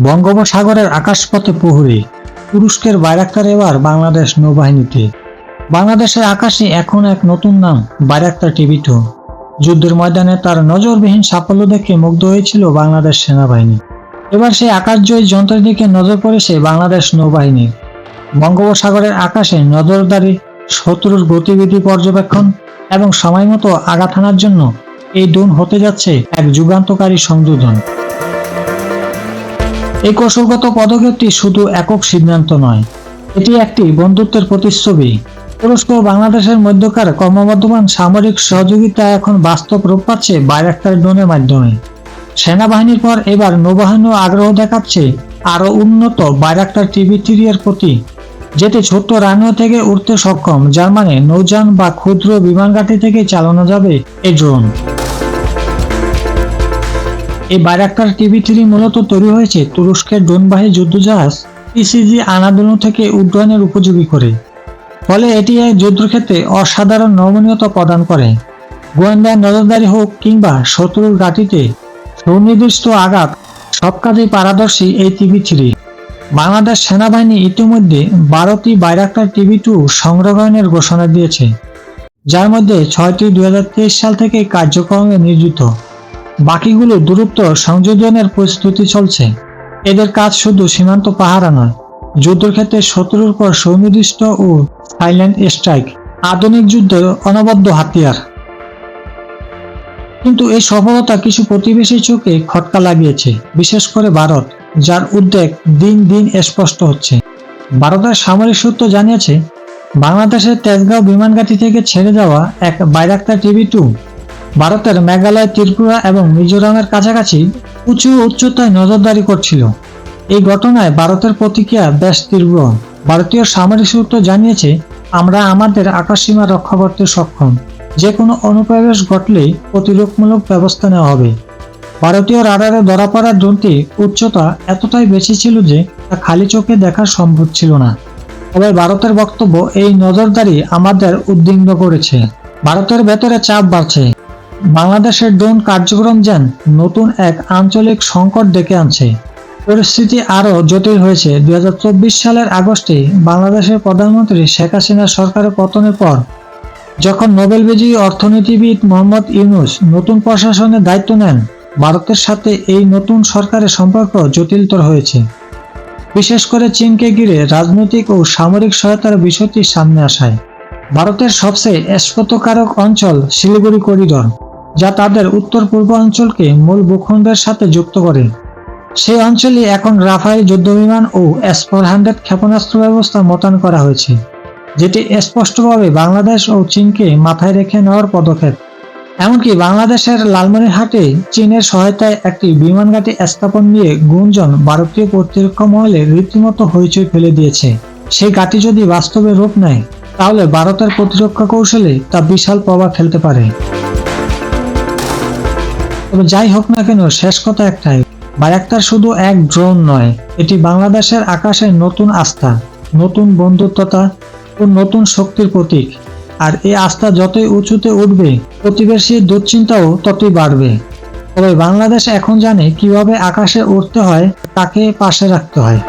বঙ্গোপসাগরের আকাশপথে প্রহরী তুরস্কের বাইরাক্তার এবার বাংলাদেশ নৌবাহিনীতে। বাংলাদেশের আকাশে এখন এক নতুন নাম, বাইরাক্তার টিভি-2। যুদ্ধের ময়দানে তার নজরবিহীন সাফল্য দেখে মুগ্ধ হয়েছিল বাংলাদেশ সেনাবাহিনী। এবার সেই আকাশজয়ী যন্ত্রের দিকে নজর পড়েছে বাংলাদেশ নৌবাহিনীর। বঙ্গোপসাগরের আকাশে নজরদারি, শত্রুর গতিবিধি পর্যবেক্ষণ এবং সময়মতো আঘাত হানার জন্য এই ড্রোন হতে যাচ্ছে এক যুগান্তকারী সংযোজন। এই কৌশলগত পদক্ষেপটি শুধু একক সিদ্ধান্ত নয়, এটি একটি বন্ধুত্বের প্রতিচ্ছবি। তুরস্ক ও বাংলাদেশের মধ্যকার ক্রমবর্ধমান সামরিক সহযোগিতা এখন বাস্তব রূপ পাচ্ছে বাইরাক্তার ড্রোনের মাধ্যমে। সেনাবাহিনীর পর এবার নৌবাহিনীও আগ্রহ দেখাচ্ছে আরও উন্নত বাইরাক্তার টিভি-3 এর প্রতি, যেটি ছোট্ট রানওয়ে থেকে উড়তে সক্ষম, যার মানে নৌযান বা ক্ষুদ্র বিমানঘাঁটি থেকে চালানো যাবে এই ড্রোন। এই বাইরাক্তার টিভি-3 মূলত তৈরি হয়েছে তুরস্কের ড্রোনবাহী যুদ্ধজাহাজ পিসিজি আনাদোলু থেকে উড্ডয়নের উপযোগী করে। ফলে এটি এক যুদ্ধক্ষেত্রে অসাধারণ নমনীয়তা প্রদান করে। গোয়েন্দা নজরদারি হোক কিংবা শত্রুর ঘাঁটিতে সুনির্দিষ্ট আঘাত, সব কাজেই পারদর্শী এই টিভি-3। বাংলাদেশ সেনাবাহিনী ইতিমধ্যে 12টি বাইরাক্তার টিভি-2 সংগ্রহের ঘোষণা দিয়েছে, যার মধ্যে 6টি 2023 সাল থেকে কার্যক্রমে নিয়োজিত। বাকিগুলো দূরত্ব সংযোজনের প্রস্তুতি চলছে। এদের কাজ শুধু সীমান্ত পাহারা নয়, যুদ্ধক্ষেত্রে শত্রুর উপর সুনির্দিষ্ট ও সাইলেন্ট স্ট্রাইক, আধুনিক যুদ্ধের অনবদ্য হাতিয়ার। কিন্তু এই সফলতা কিছু প্রতিবেশী চোখে খটকা লাগিয়েছে, বিশেষ করে ভারত, যার উদ্বেগ দিন দিন স্পষ্ট হচ্ছে। ভারতের সামরিক সূত্র জানিয়েছে, বাংলাদেশের তেজগাঁও বিমানঘাঁটি থেকে ছেড়ে যাওয়া এক বাইরাক্তার টিভি-2 ভারতের মেঘালয়, ত্রিপুরা এবং মিজোরামের কাছাকাছি উঁচু উচ্চতায় নজরদারি করছিল। এই ঘটনায় ভারতের প্রতিক্রিয়া বেশ তীব্র। ভারতীয় সামরিক সূত্র জানিয়েছে, আমরা আমাদের আকাশসীমা রক্ষা করতে সক্ষম, যে কোনো অনুপ্রবেশ ঘটলেই প্রতিরোধমূলক ব্যবস্থা নেওয়া হবে। ভারতীয় রাডারে ধরা পড়া ড্রোনটি উচ্চতা এতটাই বেশি ছিল যে তা খালি চোখে দেখা সম্ভব ছিল না। তবে ভারতের বক্তব্য, এই নজরদারি আমাদের উদ্বিগ্ন করেছে। ভারতের ভেতরে চাপ বাড়ছে। বাংলাদেশের ড্রোন কার্যক্রম যেন নতুন এক আঞ্চলিক সংকট ডেকে আনছে। পরিস্থিতি আরও জটিল হয়েছে 2024 সালের আগস্টে বাংলাদেশের প্রধানমন্ত্রী শেখ হাসিনার সরকারের পতনের পর, যখন নোবেল বিজয়ী অর্থনীতিবিদ মোহাম্মদ ইউনূস নতুন প্রশাসনের দায়িত্ব নেন। ভারতের সাথে এই নতুন সরকারের সম্পর্ক জটিলতর হয়েছে, বিশেষ করে চীনকে ঘিরে রাজনৈতিক ও সামরিক সহায়তার বিষয়টি সামনে আসায়। ভারতের সবচেয়ে স্ফোটকারক অঞ্চল শিলিগুড়ি করিডর, যা তাদের উত্তর পূর্ব অঞ্চলকে মূল ভূখণ্ডের সাথে যুক্ত করে। সেই অঞ্চলে এখন রাফায়েল যুদ্ধবিমান ও S-400 ক্ষেপণাস্ত্র ব্যবস্থা মোতায়েন করা হয়েছে, যেটি স্পষ্টভাবে বাংলাদেশ ও চীনকে মাথায় রেখে নেওয়ার পদক্ষেপ। এমনকি বাংলাদেশের লালমনিরহাটে চীনের সহায়তায় একটি বিমানঘাঁটি স্থাপন নিয়ে গুঞ্জন ভারতীয় প্রতিরক্ষা মহলে রীতিমতো হইচই ফেলে দিয়েছে। সেই ঘাঁটি যদি বাস্তবে রূপ নেয়, তাহলে ভারতের প্রতিরক্ষা কৌশলে তা বিশাল প্রভাব ফেলতে পারে। তবে যাই হোক না কেন, শেষ কথা একটাই, বাইরাক্তার শুধু এক ড্রোন নয়, এটি বাংলাদেশের আকাশের নতুন আস্থা, নতুন বন্ধুত্বতা ও নতুন শক্তির প্রতীক। আর এই আস্থা যতই উঁচুতে উঠবে, প্রতিবেশীর দুশ্চিন্তাও ততই বাড়বে। তবে বাংলাদেশ এখন জানে কিভাবে আকাশে উঠতে হয়, তাকে পাশে রাখতে হয়।